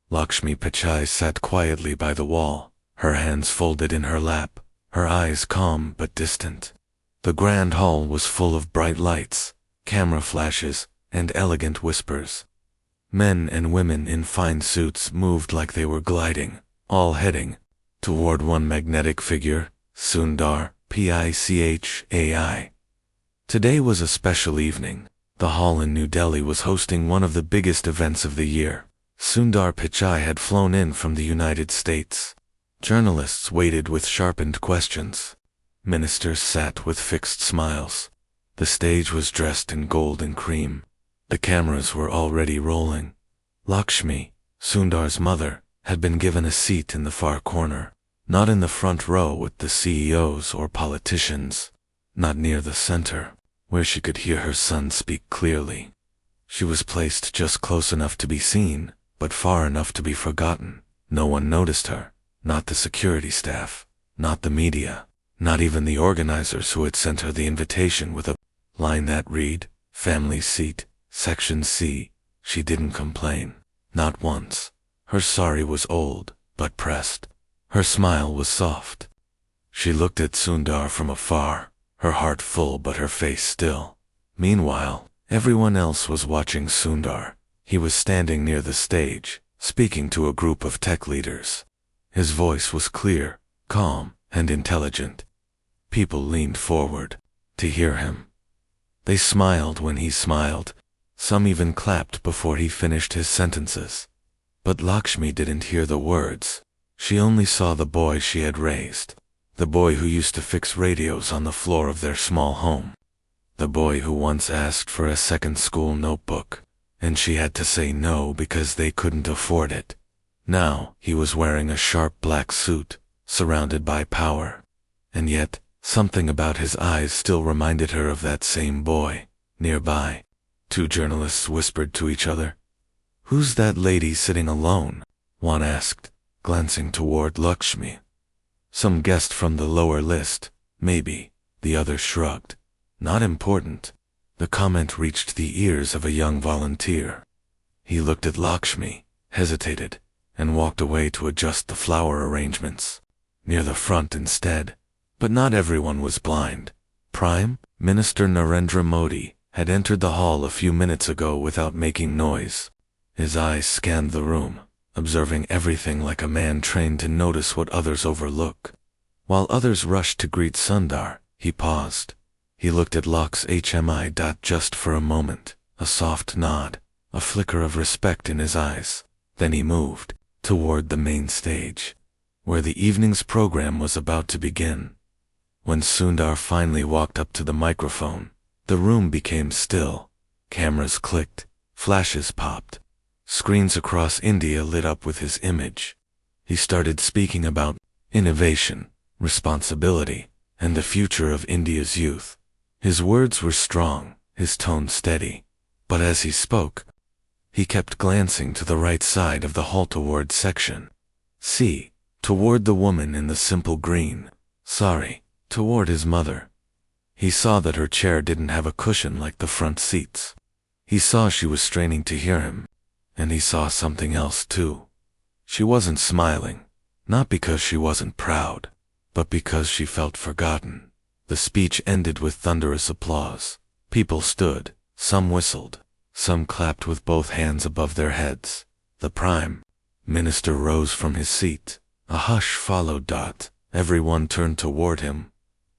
Lakshmi Pichai sat quietly by the wall, her hands folded in her lap, her eyes calm but distant. The grand hall was full of bright lights, camera flashes, and elegant whispers. Men and women in fine suits moved like they were gliding, all heading toward one magnetic figure, Sundar Pichai. Today was a special evening. The hall in New Delhi was hosting one of the biggest events of the year. Sundar Pichai had flown in from the United States. Journalists waited with sharpened questions. Ministers sat with fixed smiles. The stage was dressed in gold and cream. The cameras were already rolling. Lakshmi, Sundar's mother, had been given a seat in the far corner, not in the front row with the CEOs or politicians, not near the center, where she could hear her son speak clearly. She was placed just close enough to be seen, but far enough to be forgotten. No one noticed her, not the security staff, not the media, not even the organizers who had sent her the invitation with a line that read, "Family seat, Section C." She didn't complain, not once. Her sorry was old, but pressed. Her smile was soft. She looked at Sundar from afar, her heart full but her face still. Meanwhile, everyone else was watching Sundar. He was standing near the stage, speaking to a group of tech leaders. His voice was clear, calm, and intelligent. People leaned forward to hear him. They smiled when he smiled. Some even clapped before he finished his sentences. But Lakshmi didn't hear the words. She only saw the boy she had raised. The boy who used to fix radios on the floor of their small home. The boy who once asked for a second school notebook, and she had to say no because they couldn't afford it. Now he was wearing a sharp black suit, surrounded by power. And yet, something about his eyes still reminded her of that same boy. Nearby, two journalists whispered to each other. "Who's that lady sitting alone?" one asked, glancing toward Lakshmi. "Some guest from the lower list, maybe," the other shrugged. "Not important." The comment reached the ears of a young volunteer. He looked at Lakshmi, hesitated, and walked away to adjust the flower arrangements. Near the front instead. But not everyone was blind. Prime Minister Narendra Modi had entered the hall a few minutes ago without making noise. His eyes scanned the room, observing everything like a man trained to notice what others overlook. While others rushed to greet Sundar, he paused. He looked at Lakshmi just for a moment, a soft nod, a flicker of respect in his eyes. Then he moved toward the main stage, where the evening's program was about to begin. When Sundar finally walked up to the microphone, the room became still. Cameras clicked, flashes popped. Screens across India lit up with his image. He started speaking about innovation, responsibility, and the future of India's youth. His words were strong, his tone steady, but as he spoke, he kept glancing to the right side of the hall toward section C, toward the woman in the simple green, toward his mother. He saw that her chair didn't have a cushion like the front seats. He saw she was straining to hear him. And he saw something else too. She wasn't smiling, not because she wasn't proud, but because she felt forgotten. The speech ended with thunderous applause. People stood, some whistled, some clapped with both hands above their heads. The Prime Minister rose from his seat. A hush followed. Everyone turned toward him.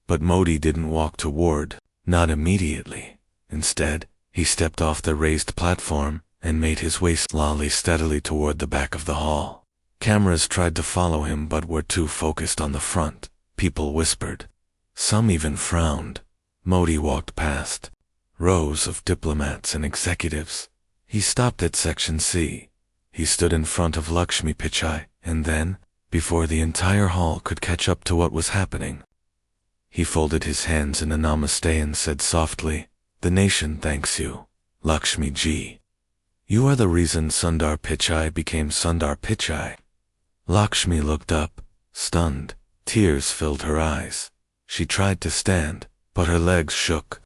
But Modi didn't walk toward, not immediately. Instead, he stepped off the raised platform and made his way slowly steadily toward the back of the hall. Cameras tried to follow him but were too focused on the front. People whispered. Some even frowned. Modi walked past rows of diplomats and executives. He stopped at Section C. He stood in front of Lakshmi Pichai, and then, before the entire hall could catch up to what was happening, he folded his hands in a namaste and said softly, "The nation thanks you, Lakshmi ji. You are the reason Sundar Pichai became Sundar Pichai." Lakshmi looked up, stunned. Tears filled her eyes. She tried to stand, but her legs shook.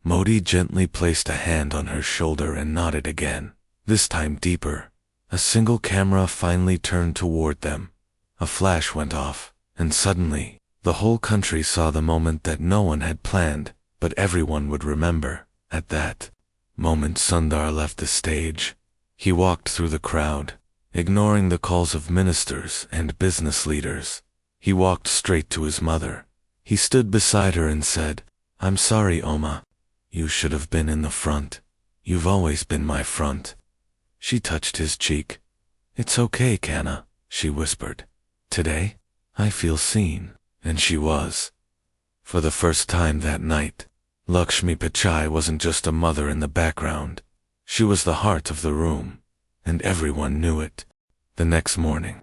Modi gently placed a hand on her shoulder and nodded again, this time deeper. A single camera finally turned toward them. A flash went off, and suddenly, the whole country saw the moment that no one had planned, but everyone would remember. At that moment, Sundar left the stage. He walked through the crowd, ignoring the calls of ministers and business leaders. He walked straight to his mother. He stood beside her and said, "I'm sorry, Oma. You should have been in the front. You've always been my front." She touched his cheek. "It's okay, Kanna," she whispered. "Today, I feel seen." And she was. For the first time that night, Lakshmi Pichai wasn't just a mother in the background. She was the heart of the room, and everyone knew it. The next morning,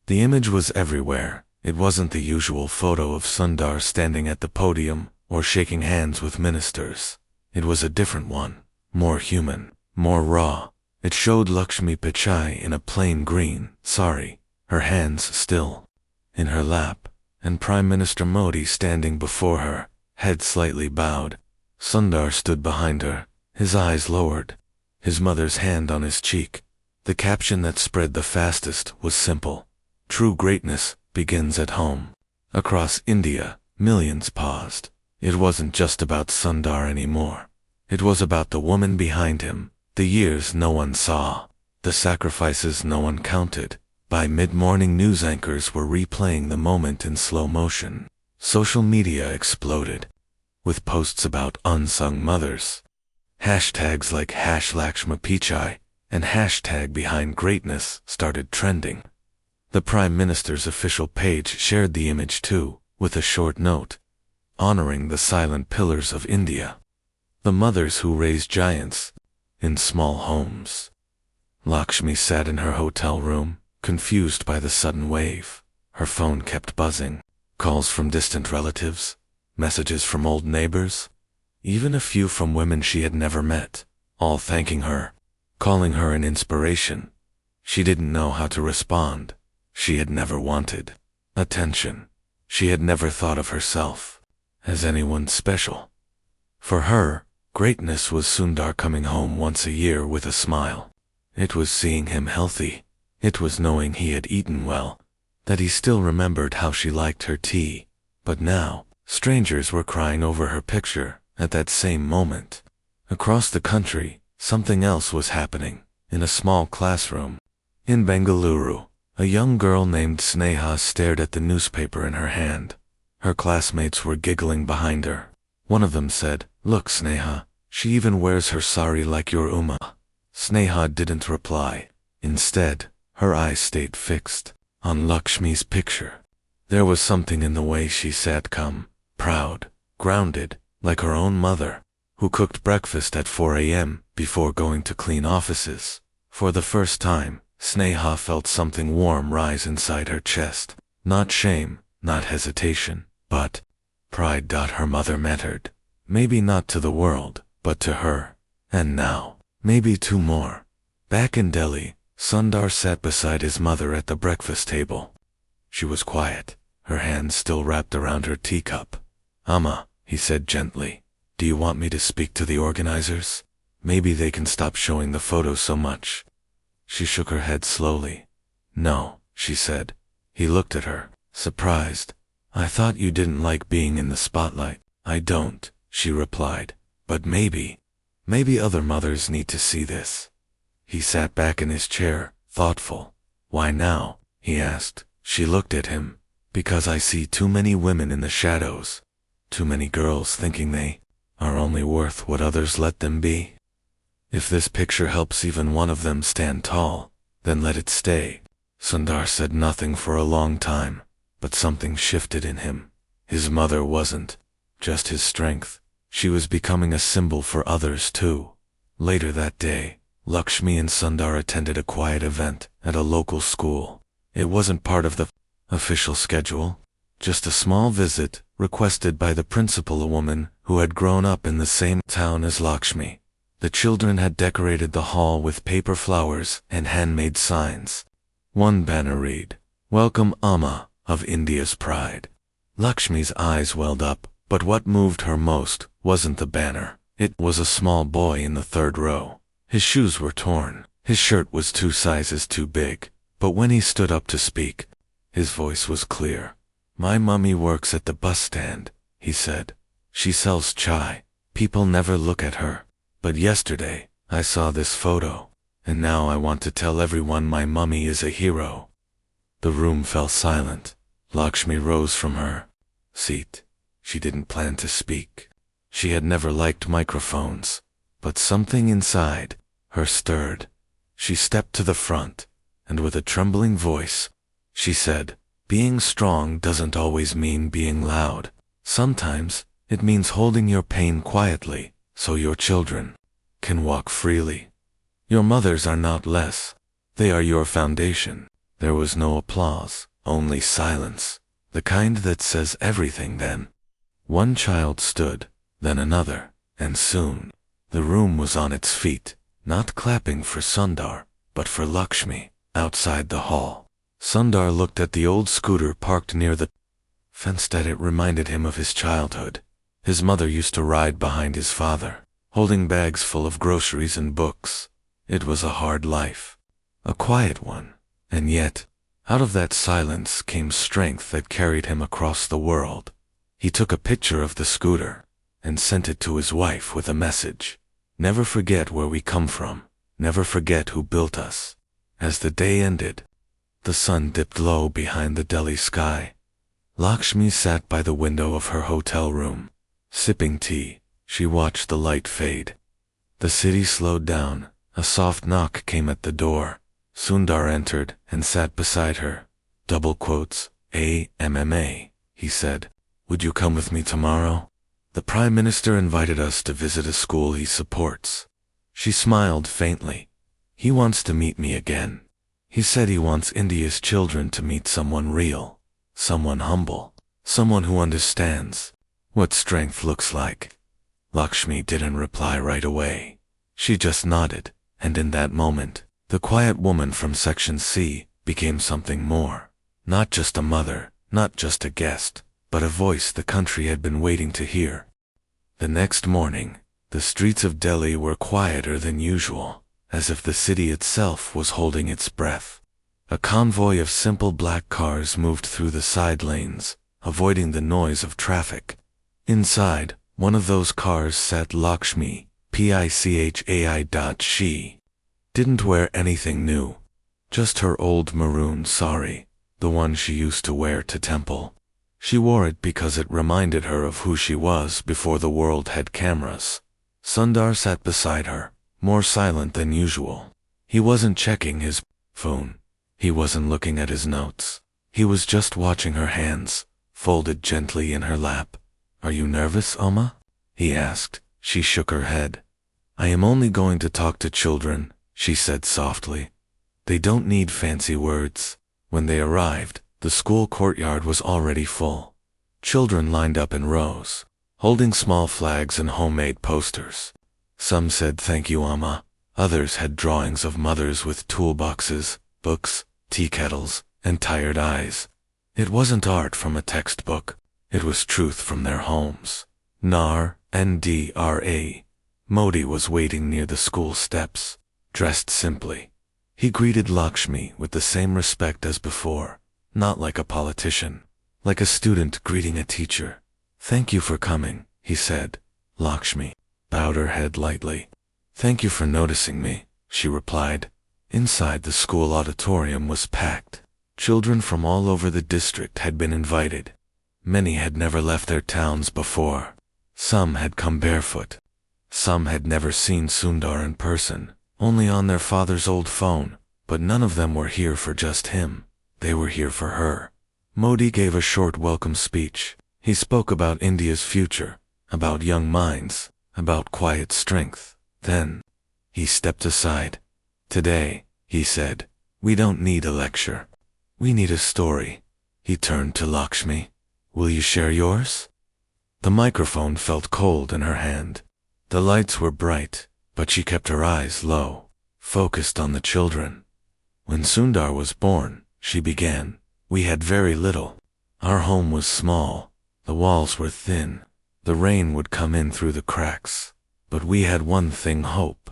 the image was everywhere. It wasn't the usual photo of Sundar standing at the podium or shaking hands with ministers. It was a different one, more human, more raw. It showed Lakshmi Pichai in a plain green sari, her hands still in her lap, and Prime Minister Modi standing before her, head slightly bowed. Sundar stood behind her, his eyes lowered, his mother's hand on his cheek. The caption that spread the fastest was simple: "True greatness begins at home." Across India, millions paused. It wasn't just about Sundar anymore. It was about the woman behind him, the years no one saw, the sacrifices no one counted. By mid-morning, news anchors were replaying the moment in slow motion. Social media exploded, with posts about unsung mothers. Hashtags like #Lakshmi Pichai and #Behind Greatness started trending. The Prime Minister's official page shared the image too, with a short note, honoring the silent pillars of India, the mothers who raised giants in small homes. Lakshmi sat in her hotel room, confused by the sudden wave. Her phone kept buzzing. Calls from distant relatives, messages from old neighbors, even a few from women she had never met, all thanking her, calling her an inspiration. She didn't know how to respond. She had never wanted attention. She had never thought of herself as anyone special. For her, greatness was Sundar coming home once a year with a smile. It was seeing him healthy. It was knowing he had eaten well, that he still remembered how she liked her tea. But now, strangers were crying over her picture at that same moment. Across the country, something else was happening. In a small classroom in Bengaluru, a young girl named Sneha stared at the newspaper in her hand. Her classmates were giggling behind her. One of them said, "Look, Sneha, she even wears her sari like your Uma." Sneha didn't reply. Instead, her eyes stayed fixed on Lakshmi's picture. There was something in the way she sat, calm, proud, grounded, like her own mother, who cooked breakfast at 4 a.m. before going to clean offices. For the first time, Sneha felt something warm rise inside her chest. Not shame, not hesitation, but pride. Her mother mattered. Maybe not to the world, but to her. And now, maybe two more. Back in Delhi, Sundar sat beside his mother at the breakfast table. She was quiet, her hands still wrapped around her teacup. "Amma," he said gently, "do you want me to speak to the organizers? Maybe they can stop showing the photos so much." She shook her head slowly. "No," she said. He looked at her, surprised. "I thought you didn't like being in the spotlight." "I don't," she replied. "But maybe other mothers need to see this." He sat back in his chair, thoughtful. "Why now?" he asked. She looked at him. "Because I see too many women in the shadows. Too many girls thinking they are only worth what others let them be. If this picture helps even one of them stand tall, then let it stay." Sundar said nothing for a long time, but something shifted in him. His mother wasn't just his strength. She was becoming a symbol for others too. Later that day, Lakshmi and Sundar attended a quiet event at a local school. It wasn't part of the official schedule, just a small visit requested by the principal, a woman who had grown up in the same town as Lakshmi. The children had decorated the hall with paper flowers and handmade signs. One banner read, "Welcome Amma of India's pride." Lakshmi's eyes welled up, but what moved her most wasn't the banner. It was a small boy in the third row. His shoes were torn, His shirt was 2 sizes too big, but when he stood up to speak, his voice was clear. My mummy works at the bus stand, he said. She sells chai. People never look at her. But yesterday, I saw this photo, and now I want to tell everyone my mummy is a hero. The room fell silent. Lakshmi rose from her seat. She didn't plan to speak. She had never liked microphones, but something inside her stirred. She stepped to the front, and with a trembling voice, she said, being strong doesn't always mean being loud. Sometimes, it means holding your pain quietly, so your children can walk freely. Your mothers are not less. They are your foundation. There was no applause, only silence, the kind that says everything then. One child stood, then another, and soon, the room was on its feet, not clapping for Sundar, but for Lakshmi, outside the hall. Sundar looked at the old scooter parked near the fence that it reminded him of his childhood. His mother used to ride behind his father, holding bags full of groceries and books. It was a hard life, a quiet one, and yet, out of that silence came strength that carried him across the world. He took a picture of the scooter and sent it to his wife with a message. Never forget where we come from. Never forget who built us. As the day ended, the sun dipped low behind the Delhi sky. Lakshmi sat by the window of her hotel room. Sipping tea, she watched the light fade. The city slowed down. A soft knock came at the door. Sundar entered and sat beside her. Double quotes, AMMA, he said. Would you come with me tomorrow? The Prime Minister invited us to visit a school he supports. She smiled faintly. He wants to meet me again. He said he wants India's children to meet someone real, someone humble, someone who understands what strength looks like. Lakshmi didn't reply right away. She just nodded, and in that moment, the quiet woman from Section C became something more. Not just a mother, not just a guest, but a voice the country had been waiting to hear. The next morning, the streets of Delhi were quieter than usual, as if the city itself was holding its breath. A convoy of simple black cars moved through the side lanes, avoiding the noise of traffic. Inside, one of those cars sat Lakshmi, Pichai. She didn't wear anything new, just her old maroon sari, the one she used to wear to temple. She wore it because it reminded her of who she was before the world had cameras. Sundar sat beside her, more silent than usual. He wasn't checking his phone. He wasn't looking at his notes. He was just watching her hands, folded gently in her lap. Are you nervous, Oma? He asked. She shook her head. I am only going to talk to children, she said softly. They don't need fancy words. When they arrived, the school courtyard was already full. Children lined up in rows, holding small flags and homemade posters. Some said thank you, Amma. Others had drawings of mothers with toolboxes, books, tea kettles, and tired eyes. It wasn't art from a textbook. It was truth from their homes. Ndra. Modi was waiting near the school steps, dressed simply. He greeted Lakshmi with the same respect as before, not like a politician, like a student greeting a teacher. Thank you for coming, he said. Lakshmi bowed her head lightly. Thank you for noticing me, she replied. Inside the school auditorium was packed. Children from all over the district had been invited. Many had never left their towns before. Some had come barefoot. Some had never seen Sundar in person, only on their father's old phone, but none of them were here for just him. They were here for her. Modi gave a short welcome speech. He spoke about India's future, about young minds, about quiet strength. Then, he stepped aside. Today, he said, we don't need a lecture. We need a story. He turned to Lakshmi. Will you share yours? The microphone felt cold in her hand. The lights were bright, but she kept her eyes low, focused on the children. When Sundar was born, she began, we had very little. Our home was small. The walls were thin. The rain would come in through the cracks. But we had one thing, hope.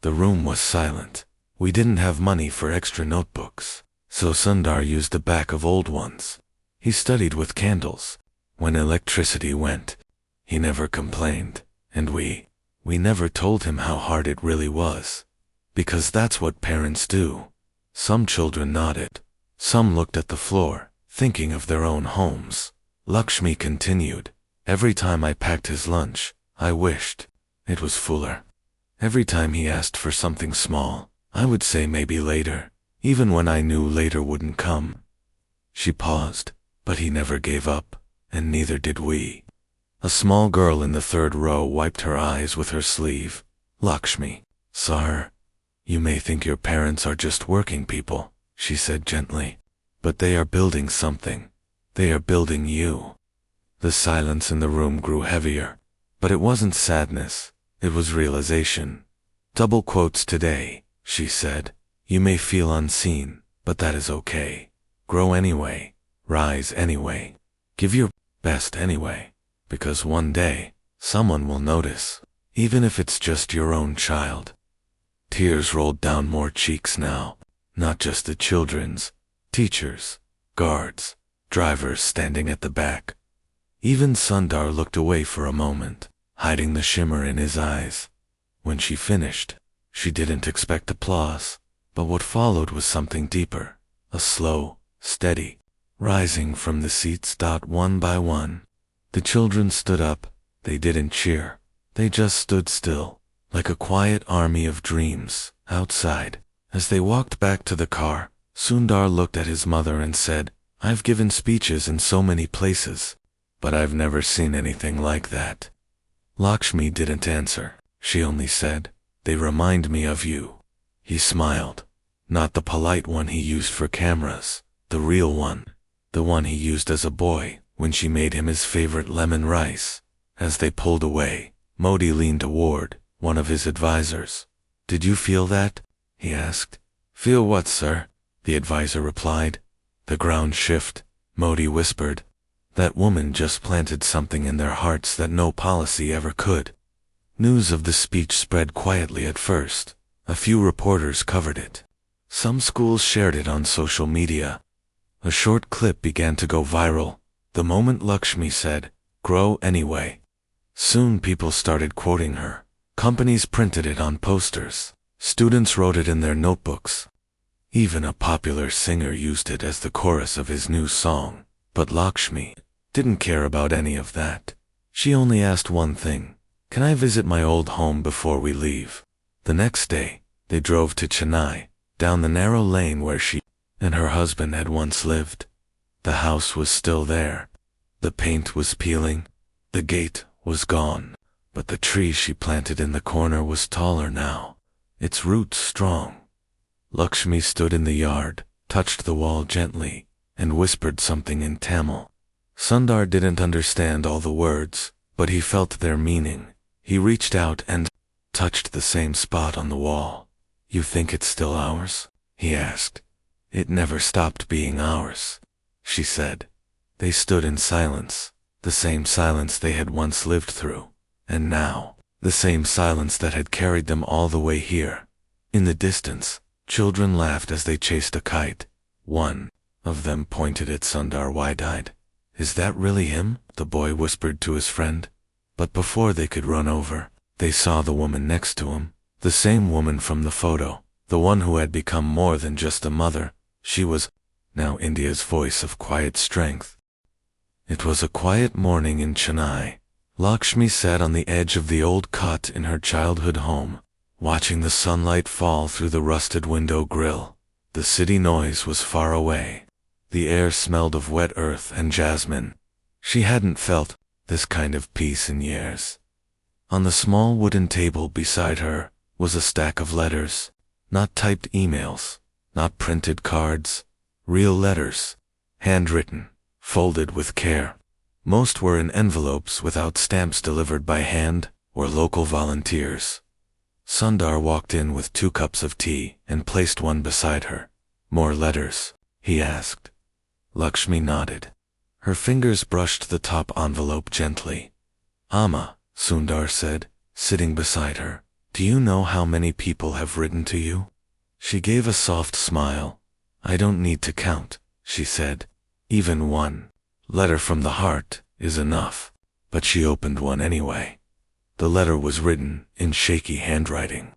The room was silent. We didn't have money for extra notebooks, so Sundar used the back of old ones. He studied with candles. When electricity went, he never complained, and we never told him how hard it really was. Because that's what parents do. Some children nodded. Some looked at the floor, thinking of their own homes. Lakshmi continued. Every time I packed his lunch, I wished it was fuller. Every time he asked for something small, I would say maybe later, even when I knew later wouldn't come. She paused, but he never gave up, and neither did we. A small girl in the third row wiped her eyes with her sleeve. Lakshmi saw her. You may think your parents are just working people, she said gently, but they are building something. They are building you. The silence in the room grew heavier, but it wasn't sadness, it was realization. Double quotes today, she said. You may feel unseen, but that is okay. Grow anyway, rise anyway, give your best anyway, because one day, someone will notice, even if it's just your own child. Tears rolled down more cheeks now, not just the children's, teachers, guards, drivers standing at the back. Even Sundar looked away for a moment, hiding the shimmer in his eyes. When she finished, she didn't expect applause, but what followed was something deeper, a slow, steady, rising from the seats. One by one. The children stood up. They didn't cheer. They just stood still, like a quiet army of dreams, outside. As they walked back to the car, Sundar looked at his mother and said, I've given speeches in so many places, but I've never seen anything like that. Lakshmi didn't answer. She only said, they remind me of you. He smiled. Not the polite one he used for cameras, the real one. The one he used as a boy, when she made him his favorite lemon rice. As they pulled away, Modi leaned toward one of his advisors. Did you feel that? He asked. Feel what, sir? The advisor replied. The ground shift, Modi whispered. That woman just planted something in their hearts that no policy ever could. News of the speech spread quietly at first. A few reporters covered it. Some schools shared it on social media. A short clip began to go viral, the moment Lakshmi said, grow anyway. Soon people started quoting her. Companies printed it on posters. Students wrote it in their notebooks. Even a popular singer used it as the chorus of his new song. But Lakshmi didn't care about any of that. She only asked one thing. Can I visit my old home before we leave? The next day, they drove to Chennai, down the narrow lane where she and her husband had once lived. The house was still there. The paint was peeling. The gate was gone. But the tree she planted in the corner was taller now, its roots strong. Lakshmi stood in the yard, touched the wall gently, and whispered something in Tamil. Sundar didn't understand all the words, but he felt their meaning. He reached out and touched the same spot on the wall. You think it's still ours? He asked. It never stopped being ours, she said. They stood in silence, the same silence they had once lived through, and now, the same silence that had carried them all the way here. In the distance, children laughed as they chased a kite. One of them pointed at Sundar wide-eyed. Is that really him? The boy whispered to his friend. But before they could run over, they saw the woman next to him, the same woman from the photo, the one who had become more than just a mother. She was now India's voice of quiet strength. It was a quiet morning in Chennai. Lakshmi sat on the edge of the old cot in her childhood home, watching the sunlight fall through the rusted window grill. The city noise was far away. The air smelled of wet earth and jasmine. She hadn't felt this kind of peace in years. On the small wooden table beside her was a stack of letters, not typed emails, not printed cards, real letters, handwritten, folded with care. Most were in envelopes without stamps, delivered by hand or local volunteers. Sundar walked in with 2 cups of tea and placed one beside her. More letters? He asked. Lakshmi nodded. Her fingers brushed the top envelope gently. Amma, Sundar said, sitting beside her, do you know how many people have written to you? She gave a soft smile. I don't need to count, she said. Even one letter from the heart is enough. But she opened one anyway. The letter was written in shaky handwriting.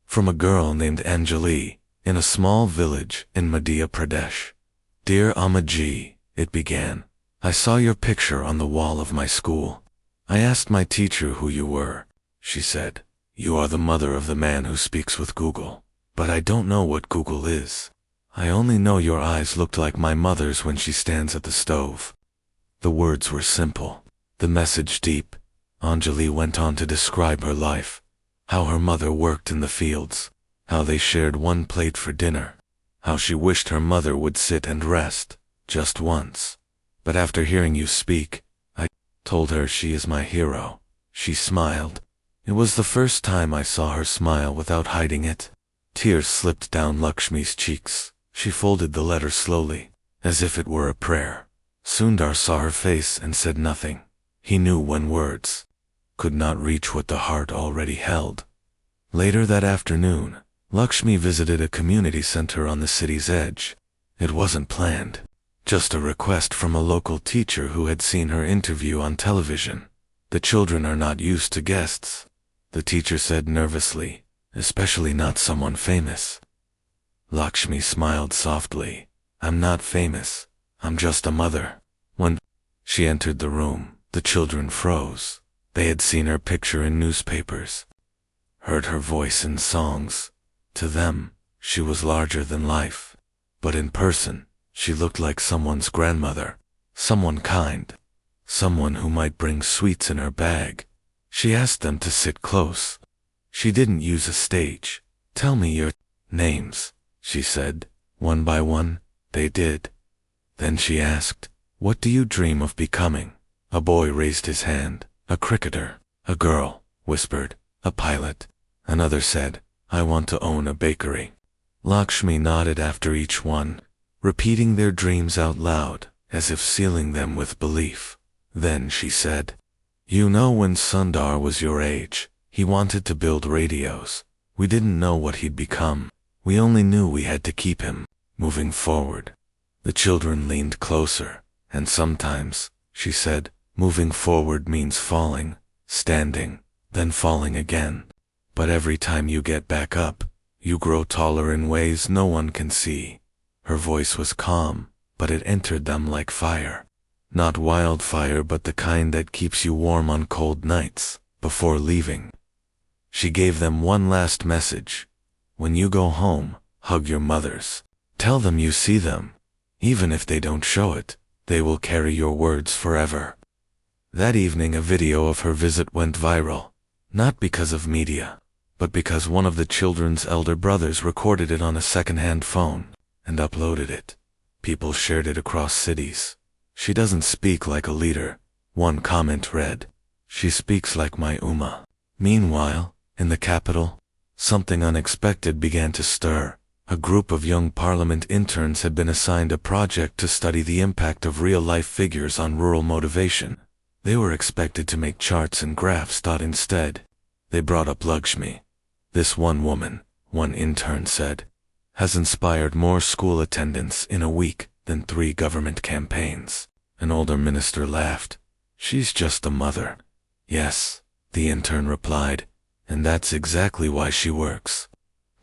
From a girl named Anjali, in a small village in Madhya Pradesh. Dear Amaji, it began. I saw your picture on the wall of my school. I asked my teacher who you were. She said, you are the mother of the man who speaks with Google. But I don't know what Google is. I only know your eyes looked like my mother's when she stands at the stove. The words were simple, the message deep. Anjali went on to describe her life, how her mother worked in the fields, how they shared one plate for dinner, how she wished her mother would sit and rest, just once. But after hearing you speak, I told her she is my hero. She smiled. It was the first time I saw her smile without hiding it. Tears slipped down Lakshmi's cheeks. She folded the letter slowly, as if it were a prayer. Sundar saw her face and said nothing. He knew when words could not reach what the heart already held. Later that afternoon, Lakshmi visited a community center on the city's edge. It wasn't planned, just a request from a local teacher who had seen her interview on television. The children are not used to guests, the teacher said nervously, especially not someone famous. Lakshmi smiled softly. I'm not famous, I'm just a mother. When she entered the room, the children froze. They had seen her picture in newspapers, heard her voice in songs. To them, she was larger than life. But in person, she looked like someone's grandmother, someone kind, someone who might bring sweets in her bag. She asked them to sit close. She didn't use a stage. Tell me your names, she said. One by one, they did. Then she asked, what do you dream of becoming? A boy raised his hand. A cricketer. A girl whispered, a pilot. Another said, I want to own a bakery. Lakshmi nodded after each one, repeating their dreams out loud, as if sealing them with belief. Then she said, you know, when Sundar was your age, he wanted to build radios. We didn't know what he'd become. We only knew we had to keep him moving forward. The children leaned closer, and sometimes, she said, moving forward means falling, standing, then falling again. But every time you get back up, you grow taller in ways no one can see. Her voice was calm, but it entered them like fire. Not wildfire, but the kind that keeps you warm on cold nights, before leaving. She gave them one last message. When you go home, hug your mothers. Tell them you see them. Even if they don't show it, they will carry your words forever. That evening a video of her visit went viral, not because of media, but because one of the children's elder brothers recorded it on a second-hand phone and uploaded it. People shared it across cities. She doesn't speak like a leader, one comment read. She speaks like my Uma. Meanwhile, in the capital, something unexpected began to stir. A group of young parliament interns had been assigned a project to study the impact of real-life figures on rural motivation. They were expected to make charts and graphs. Instead, they brought up Lakshmi. This one woman, one intern said, has inspired more school attendance in a week than 3 government campaigns. An older minister laughed. She's just a mother. Yes, the intern replied, and that's exactly why she works.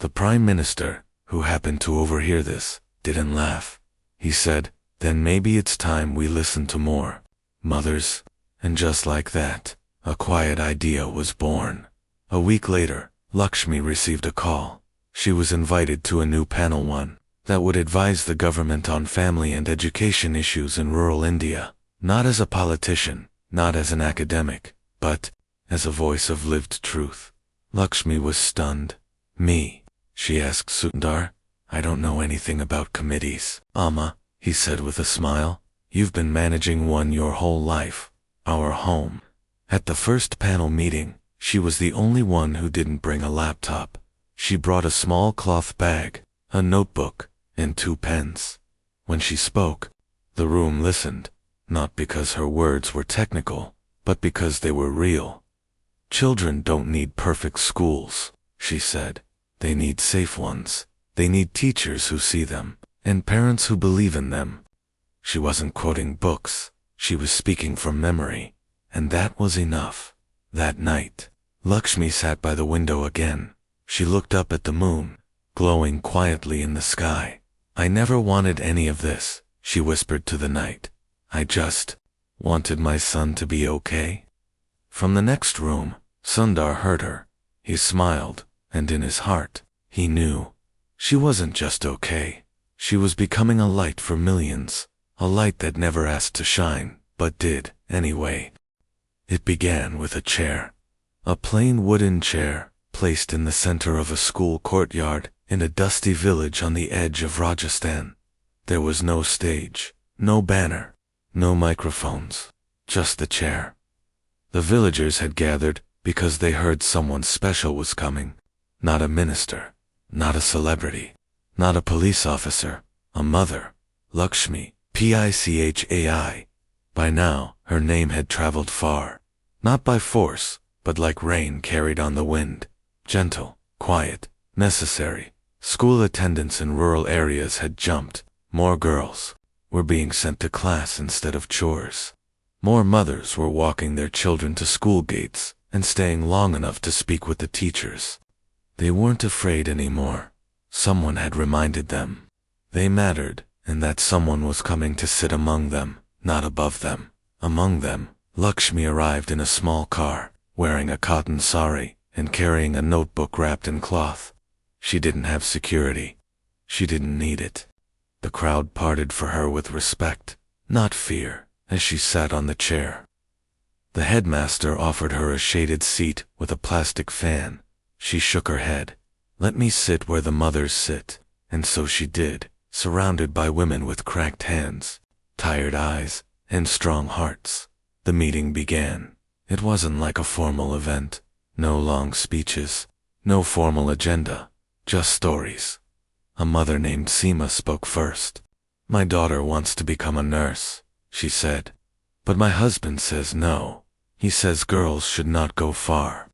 The prime minister, who happened to overhear this, didn't laugh. He said, then maybe it's time we listen to more mothers. And just like that, a quiet idea was born. A week later, Lakshmi received a call. She was invited to a new panel, one that would advise the government on family and education issues in rural India, not as a politician, not as an academic, but as a voice of lived truth. Lakshmi was stunned. Me? She asked Sundar. I don't know anything about committees. Amma, he said with a smile, you've been managing one your whole life. Our home. At the first panel meeting, she was the only one who didn't bring a laptop. She brought a small cloth bag, a notebook, and 2 pens. When she spoke, the room listened, not because her words were technical, but because they were real. Children don't need perfect schools, she said. They need safe ones. They need teachers who see them, and parents who believe in them. She wasn't quoting books, she was speaking from memory, and that was enough. That night, Lakshmi sat by the window again. She looked up at the moon, glowing quietly in the sky. I never wanted any of this, she whispered to the night. I just wanted my son to be okay. From the next room, Sundar heard her. He smiled, and in his heart, he knew. She wasn't just okay. She was becoming a light for millions, a light that never asked to shine, but did, anyway. It began with a chair. A plain wooden chair, placed in the center of a school courtyard in a dusty village on the edge of Rajasthan. There was no stage, no banner, no microphones, just the chair. The villagers had gathered because they heard someone special was coming. Not a minister, not a celebrity, not a police officer, a mother, Lakshmi, Pichai. By now, her name had traveled far. Not by force, but like rain carried on the wind. Gentle, quiet, necessary. School attendance in rural areas had jumped. More girls were being sent to class instead of chores. More mothers were walking their children to school gates and staying long enough to speak with the teachers. They weren't afraid anymore. Someone had reminded them. They mattered, and that someone was coming to sit among them, not above them. Among them, Lakshmi arrived in a small car, wearing a cotton sari and carrying a notebook wrapped in cloth. She didn't have security. She didn't need it. The crowd parted for her with respect, not fear, as she sat on the chair. The headmaster offered her a shaded seat with a plastic fan. She shook her head. Let me sit where the mothers sit. And so she did, surrounded by women with cracked hands, tired eyes, and strong hearts. The meeting began. It wasn't like a formal event. No long speeches, no formal agenda, just stories. A mother named Seema spoke first. My daughter wants to become a nurse, she said. But my husband says no. He says girls should not go far.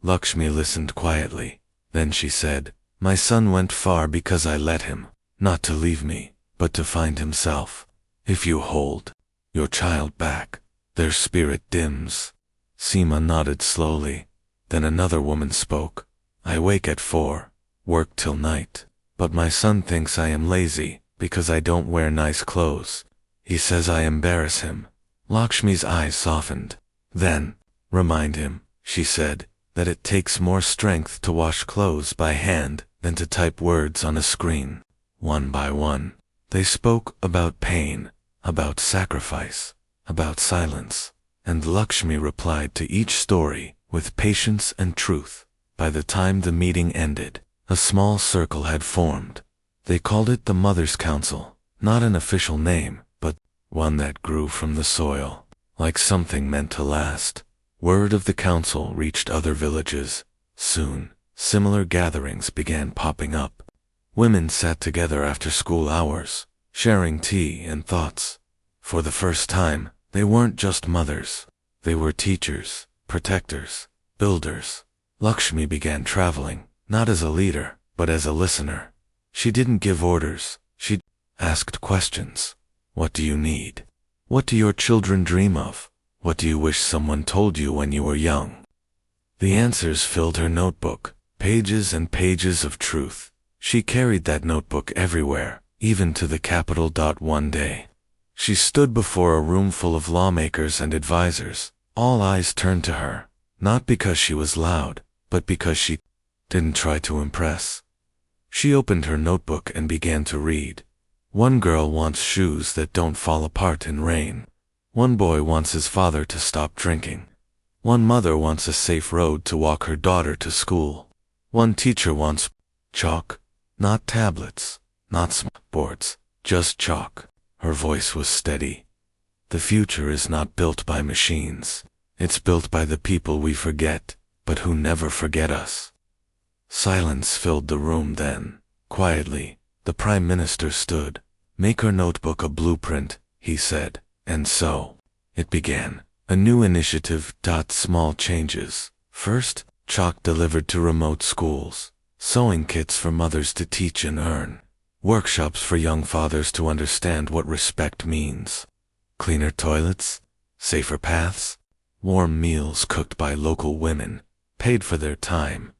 Lakshmi listened quietly. Then she said, my son went far because I let him, not to leave me, but to find himself. If you hold your child back, their spirit dims. Seema nodded slowly. Then another woman spoke. I wake at 4, work till night. But my son thinks I am lazy because I don't wear nice clothes. He says I embarrass him. Lakshmi's eyes softened. Then, remind him, she said, that it takes more strength to wash clothes by hand than to type words on a screen. One by one, they spoke about pain, about sacrifice, about silence, and Lakshmi replied to each story with patience and truth. By the time the meeting ended, a small circle had formed. They called it the Mother's Council, not an official name, but one that grew from the soil, like something meant to last. Word of the council reached other villages. Soon, similar gatherings began popping up. Women sat together after school hours, sharing tea and thoughts. For the first time, they weren't just mothers. They were teachers, protectors, builders. Lakshmi began traveling, not as a leader, but as a listener. She didn't give orders. She asked questions. What do you need? What do your children dream of? What do you wish someone told you when you were young? The answers filled her notebook, pages and pages of truth. She carried that notebook everywhere, even to the capital. One day, she stood before a room full of lawmakers and advisors. All eyes turned to her, not because she was loud, but because she didn't try to impress. She opened her notebook and began to read. One girl wants shoes that don't fall apart in rain. One boy wants his father to stop drinking. One mother wants a safe road to walk her daughter to school. One teacher wants chalk, not tablets, not boards, just chalk. Her voice was steady. The future is not built by machines. It's built by the people we forget, but who never forget us. Silence filled the room then. Quietly, the Prime Minister stood. Make her notebook a blueprint, he said. And so, it began. A new initiative. Small changes. First, chalk delivered to remote schools. sewing kits for mothers to teach and earn, workshops for young fathers to understand what respect means, cleaner toilets, safer paths, warm meals cooked by local women, paid for their time.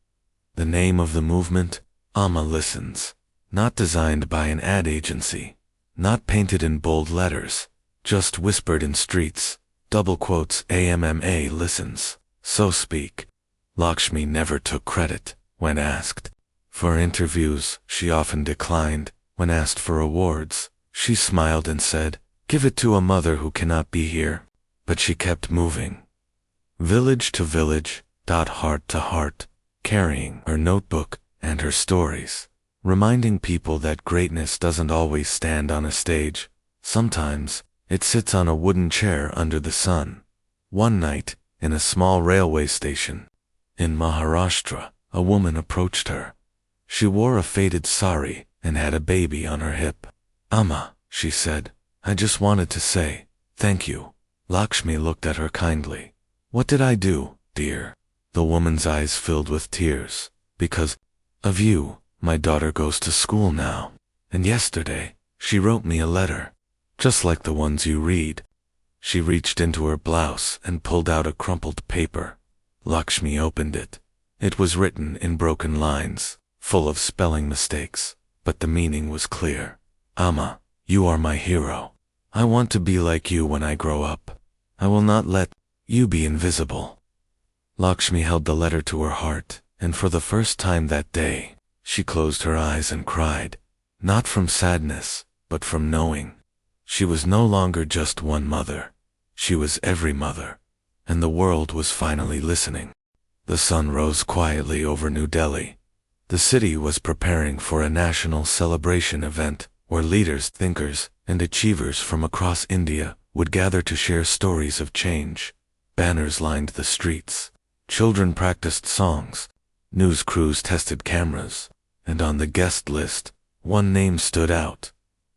The name of the movement, Amma Listens, not designed by an ad agency, not painted in bold letters, just whispered in streets, double quotes AMMA listens, so speak. Lakshmi never took credit when asked. For interviews, she often declined. When asked for awards, she smiled and said, "Give it to a mother who cannot be here." But she kept moving. Village to village, heart to heart, carrying her notebook and her stories, reminding people that greatness doesn't always stand on a stage. Sometimes, it sits on a wooden chair under the sun. One night, in a small railway station in Maharashtra, a woman approached her. She wore a faded sari and had a baby on her hip. "Amma," she said, "I just wanted to say, thank you." Lakshmi looked at her kindly. "What did I do, dear?" The woman's eyes filled with tears. "Because of you, my daughter goes to school now. And yesterday, she wrote me a letter, just like the ones you read." She reached into her blouse and pulled out a crumpled paper. Lakshmi opened it. It was written in broken lines, full of spelling mistakes, but the meaning was clear. "Amma, you are my hero. I want to be like you when I grow up. I will not let you be invisible." Lakshmi held the letter to her heart, and for the first time that day, she closed her eyes and cried, not from sadness, but from knowing. She was no longer just one mother. She was every mother, and the world was finally listening. The sun rose quietly over New Delhi. The city was preparing for a national celebration event where leaders, thinkers, and achievers from across India would gather to share stories of change. Banners lined the streets. Children practiced songs. News crews tested cameras. And on the guest list, one name stood out.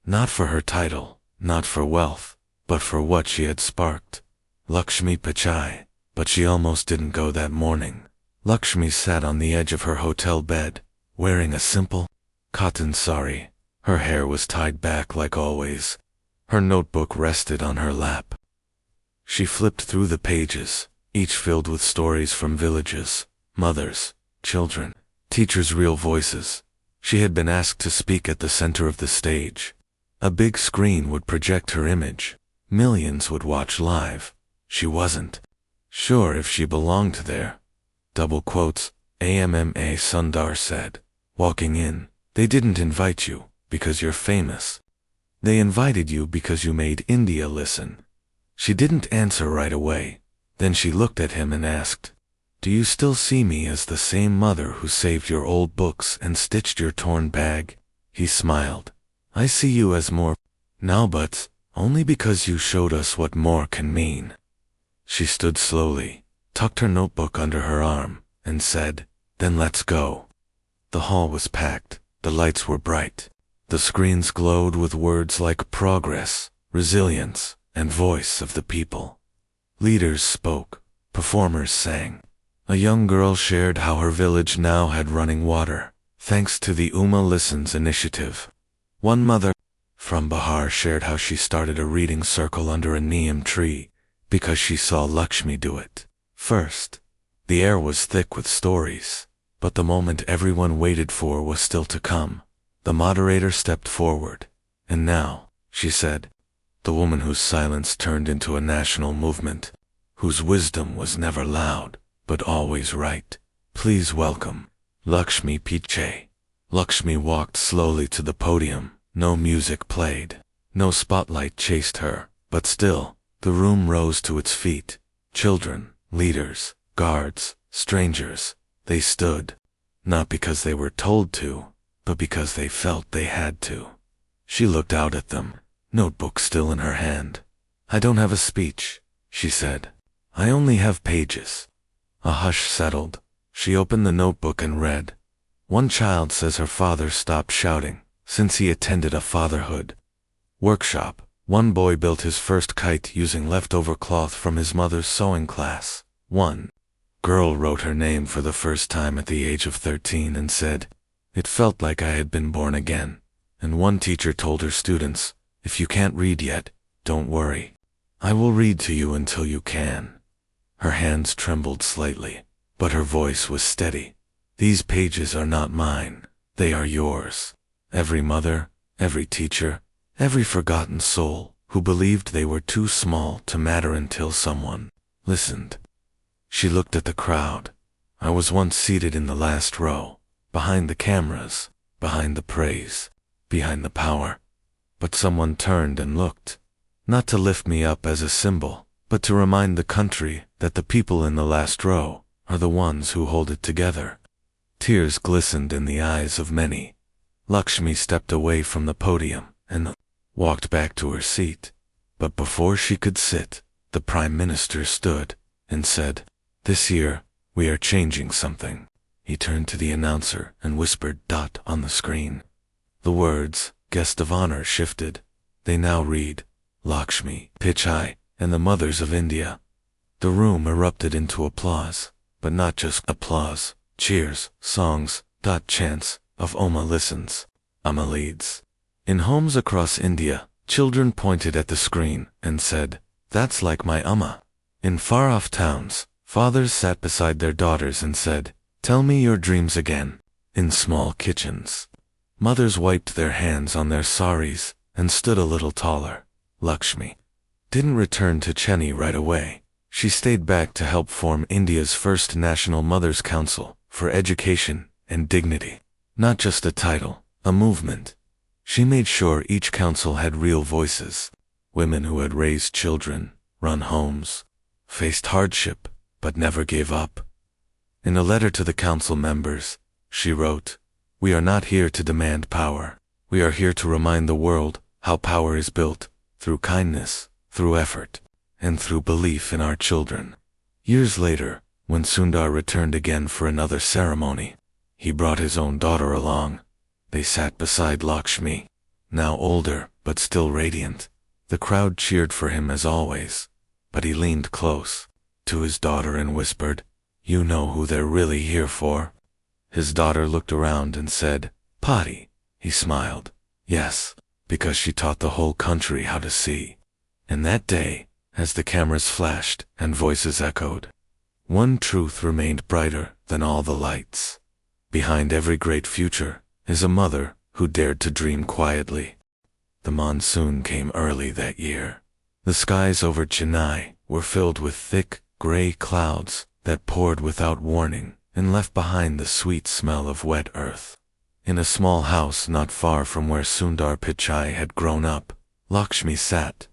Not for her title, not for wealth, but for what she had sparked. Lakshmi Pichai. But she almost didn't go that morning. Lakshmi sat on the edge of her hotel bed, wearing a simple cotton sari. Her hair was tied back like always. Her notebook rested on her lap. She flipped through the pages, each filled with stories from villages, mothers, children, teachers' real voices. She had been asked to speak at the center of the stage. A big screen would project her image. Millions would watch live. She wasn't sure if she belonged there. Double quotes, AMMA Sundar said. Walking in, "They didn't invite you because you're famous. They invited you because you made India listen." She didn't answer right away. Then she looked at him and asked, "Do you still see me as the same mother who saved your old books and stitched your torn bag?" He smiled. "I see you as more now, but only because you showed us what more can mean." She stood slowly, tucked her notebook under her arm, and said, "Then let's go." The hall was packed. The lights were bright. The screens glowed with words like progress, resilience, and voice of the people. Leaders spoke. Performers sang. A young girl shared how her village now had running water, thanks to the Uma Listens initiative. One mother from Bihar shared how she started a reading circle under a neem tree because she saw Lakshmi do it first. The air was thick with stories, but the moment everyone waited for was still to come. The moderator stepped forward. "And now," she said, "the woman whose silence turned into a national movement, whose wisdom was never loud, but always right. Please welcome Lakshmi Pichai." Lakshmi walked slowly to the podium. No music played. No spotlight chased her, but still, the room rose to its feet. Children, leaders, guards, strangers, they stood. Not because they were told to, but because they felt they had to. She looked out at them, notebook still in her hand. "I don't have a speech," she said. "I only have pages." A hush settled. She opened the notebook and read. One child says her father stopped shouting since he attended a fatherhood workshop. One boy built his first kite using leftover cloth from his mother's sewing class. One girl wrote her name for the first time at the age of 13 and said, It felt like I had been born again. And one teacher told her students, "If you can't read yet, don't worry. I will read to you until you can." Her hands trembled slightly, but her voice was steady. "These pages are not mine. They are yours. Every mother, every teacher, every forgotten soul who believed they were too small to matter until someone listened." She looked at the crowd. I was once seated in the last row, behind the cameras, behind the praise, behind the power. But someone turned and looked, not to lift me up as a symbol, but to remind the country that the people in the last row are the ones who hold it together. Tears glistened in the eyes of many. Lakshmi stepped away from the podium and walked back to her seat. But before she could sit, the Prime Minister stood and said, "This year, we are changing something." He turned to the announcer and whispered dot on the screen. The words, "Guest of Honor," shifted. They now read, "Lakshmi Pichai and the Mothers of India." The room erupted into applause, but not just applause, cheers, songs, chants of Oma listens, Amma leads. In homes across India, children pointed at the screen and said, "That's like my Amma." In far-off towns, fathers sat beside their daughters and said, "Tell me your dreams again." In small kitchens, mothers wiped their hands on their saris and stood a little taller. Lakshmi didn't return to Chennai right away. She stayed back to help form India's first National Mothers' Council for Education and Dignity. Not just a title, a movement. She made sure each council had real voices. Women who had raised children, run homes, faced hardship, but never gave up. In a letter to the council members, she wrote, "We are not here to demand power. We are here to remind the world how power is built, through kindness, through effort, and through belief in our children." Years later, when Sundar returned again for another ceremony, he brought his own daughter along. They sat beside Lakshmi, now older but still radiant. The crowd cheered for him as always, but he leaned close to his daughter and whispered, "You know who they're really here for." His daughter looked around and said, "Potty." He smiled. "Yes, because she taught the whole country how to see." And that day, as the cameras flashed and voices echoed, one truth remained brighter than all the lights. Behind every great future is a mother who dared to dream quietly. The monsoon came early that year. The skies over Chennai were filled with thick, gray clouds that poured without warning and left behind the sweet smell of wet earth. In a small house not far from where Sundar Pichai had grown up, Lakshmi sat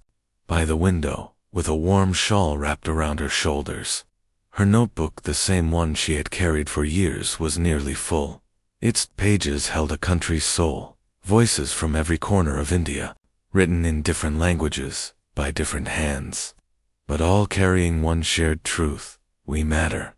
by the window with a warm shawl wrapped around her shoulders. Her notebook, the same one she had carried for years, was nearly full. Its pages held a country's soul, voices from every corner of India, written in different languages, by different hands, but all carrying one shared truth: we matter.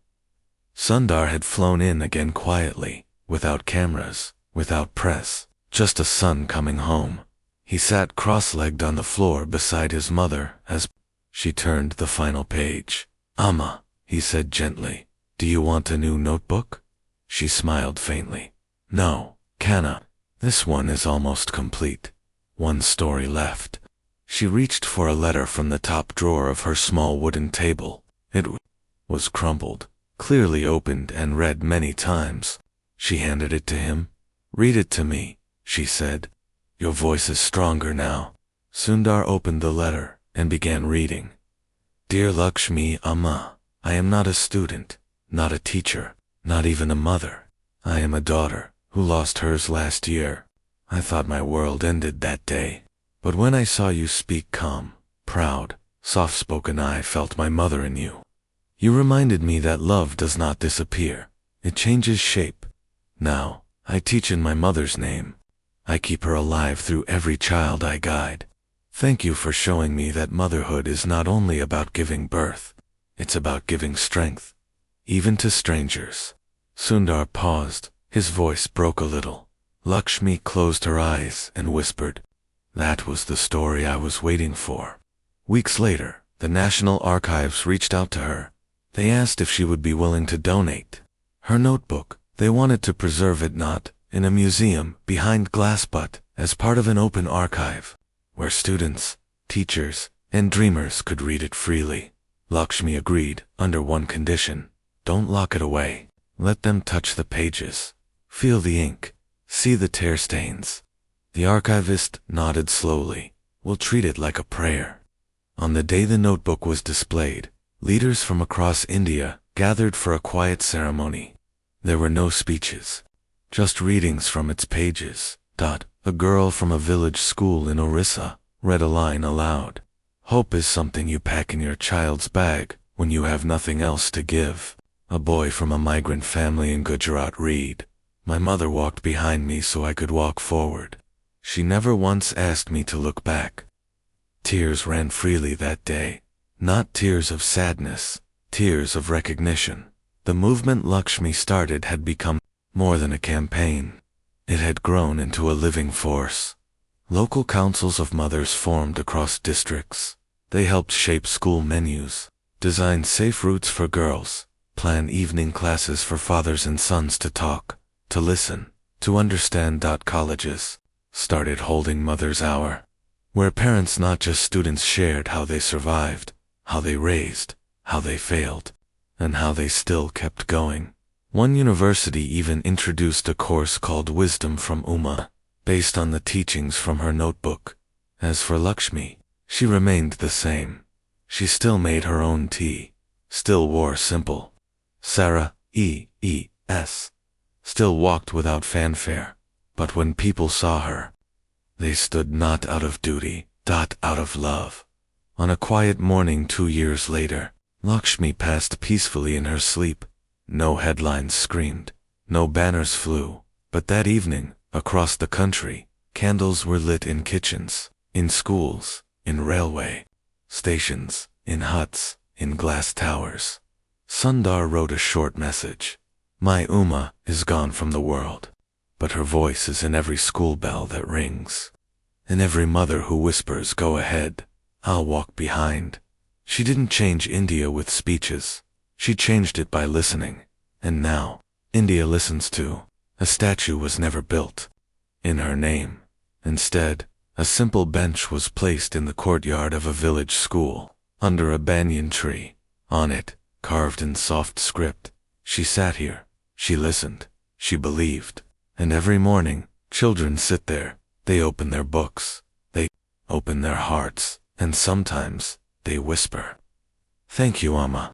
Sundar had flown in again quietly, without cameras, without press, just a son coming home. He sat cross-legged on the floor beside his mother as she turned the final page. "Amma," he said gently, "do you want a new notebook?" She smiled faintly. "No, Kanna. This one is almost complete. One story left." She reached for a letter from the top drawer of her small wooden table. It was crumpled, clearly opened and read many times. She handed it to him. "Read it to me," she said. "Your voice is stronger now." Sundar opened the letter and began reading. "Dear Lakshmi Amma, I am not a student, not a teacher, not even a mother. I am a daughter who lost hers last year. I thought my world ended that day. But when I saw you speak calm, proud, soft-spoken, I felt my mother in you. You reminded me that love does not disappear. It changes shape. Now, I teach in my mother's name. I keep her alive through every child I guide. Thank you for showing me that motherhood is not only about giving birth, it's about giving strength, even to strangers." Sundar paused. His voice broke a little. Lakshmi closed her eyes and whispered, "That was the story I was waiting for." Weeks later, the National Archives reached out to her. They asked if she would be willing to donate her notebook. They wanted to preserve it not in a museum, behind glass but as part of an open archive, where students, teachers, and dreamers could read it freely. Lakshmi agreed, under one condition: don't lock it away. Let them touch the pages, feel the ink, see the tear stains. The archivist nodded slowly. We'll treat it like a prayer. On the day the notebook was displayed, leaders from across India gathered for a quiet ceremony. There were no speeches, just readings from its pages. A girl from a village school in Orissa read a line aloud. Hope is something you pack in your child's bag when you have nothing else to give. A boy from a migrant family in Gujarat read, my mother walked behind me so I could walk forward. She never once asked me to look back. Tears ran freely that day. Not tears of sadness, tears of recognition. The movement Lakshmi started had become more than a campaign. It had grown into a living force. Local councils of mothers formed across districts. They helped shape school menus, design safe routes for girls, plan evening classes for fathers and sons to talk, to listen, to understand. Colleges started holding Mother's Hour, where parents, not just students, shared how they survived, how they raised, how they failed, and how they still kept going. One university even introduced a course called Wisdom from Uma, based on the teachings from her notebook. As for Lakshmi, she remained the same. She still made her own tea, still wore simple Sarah E.E.S., still walked without fanfare. But when people saw her, they stood not out of duty, out of love. On a quiet morning 2 years later, Lakshmi passed peacefully in her sleep. No headlines screamed, no banners flew, but that evening, across the country, candles were lit in kitchens, in schools, in railway stations, in huts, in glass towers. Sundar wrote a short message. My Uma is gone from the world, but her voice is in every school bell that rings, in every mother who whispers, go ahead, I'll walk behind. She didn't change India with speeches. She changed it by listening, and now, India listens too. A statue was never built in her name. Instead, a simple bench was placed in the courtyard of a village school, under a banyan tree. On it, carved in soft script, she sat here, she listened, she believed. And every morning, children sit there, they open their books, they open their hearts, and sometimes, they whisper, thank you, Amma.